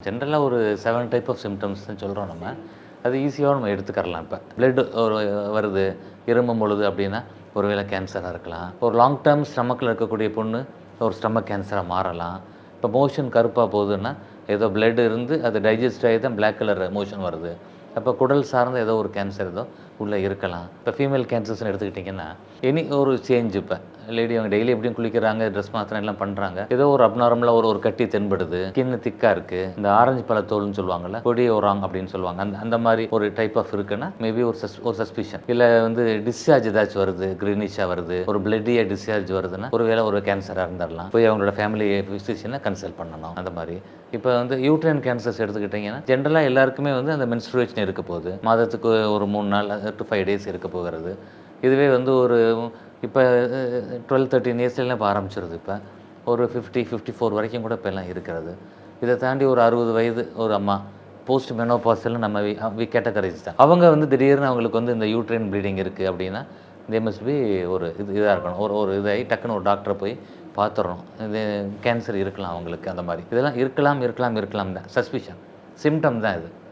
ஜென்ரலாக ஒரு 7 type of சிம்டம்ஸ்ன்னு சொல்கிறோம் நம்ம. அது ஈஸியாக நம்ம எடுத்துக்கறலாம். இப்போ பிளட் ஒரு வருது, இருமும் பொழுது அப்படின்னா ஒருவேளை கேன்சராக இருக்கலாம். ஒரு லாங் டேர்ம் ஸ்டமக்கில் இருக்கக்கூடிய புண்ணு ஒரு ஸ்டமக் கேன்சராக மாறலாம். இப்போ மோஷன் கருப்பாக போகுதுன்னா ஏதோ பிளட் இருந்து அது டைஜஸ்ட் ஆகி தான் பிளாக் கலர் மோஷன் வருது. அப்போ குடல் சார்ந்த ஏதோ ஒரு கேன்சர் ஏதோ உள்ளே இருக்கலாம். இப்போ ஃபீமேல் கேன்சர்ஸ்னு எடுத்துக்கிட்டிங்கன்னா எனி ஒரு சேஞ்ச். இப்போ லேடி அவங்க டெய்லி எப்படியும் குளிக்கிறாங்க, ட்ரெஸ் மாத்திரம் எல்லாம் பண்ணுறாங்க, ஏதோ ஒரு அப்நார்மலாக ஒரு கட்டி தென்படுது, ஸ்கின் திக்காக இருக்குது, இந்த ஆரஞ்சு பழத்தோல்னு சொல்லுவாங்கள்ல, கொடி ஓராங் அப்படின்னு சொல்லுவாங்க, அந்த மாதிரி ஒரு டைப் ஆஃப் இருக்குன்னா மேபி ஒரு சஸ்பிஷன். இல்லை டிஸ்சார்ஜ் ஏதாச்சும் வருது, கிரீனிஷாக வருது, ஒரு பிளட்டியாக டிஸ்சார்ஜ் வருதுன்னா ஒருவேளை ஒரு கேன்சராக இருந்துடலாம். போய் அவங்களோட ஃபேமிலி ஃபிசிஷியனை கன்சல்ட் பண்ணணும். அந்த மாதிரி இப்போ யூட்ரைன் கேன்சர்ஸ் எடுத்துக்கிட்டிங்கன்னா ஜென்ரலாக எல்லாருக்குமே அந்த மென்ஸ்ட்ருவேஷன் இருக்க போகுது. மாதத்துக்கு ஒரு 3 நாள் to 5 days இருக்க போகிறது. இதுவே ஒரு இப்போ 12-13 இயர்ஸ்லாம் இப்போ ஆரம்பிச்சிருது. இப்போ ஒரு 50-54 வரைக்கும் கூட இப்போ எல்லாம் இருக்கிறது. இதை தாண்டி ஒரு 60 வயது ஒரு அம்மா போஸ்ட் மெனோபாஸ்ல நம்ம கேட்டகரைஸ் தான். அவங்க திடீர்னு அவங்களுக்கு இந்த யூட்ரைன் ப்ளீடிங் இருக்குது அப்படின்னா தே மஸ்ட் பி ஒரு இதாக இருக்கணும். ஒரு இதாகி டக்குன்னு ஒரு டாக்டரை போய் பார்த்துடணும். இது கேன்சர் இருக்கலாம் அவங்களுக்கு. அந்த மாதிரி இதெல்லாம் இருக்கலாம் தான் சஸ்பிஷன், சிம்டம் தான் இது.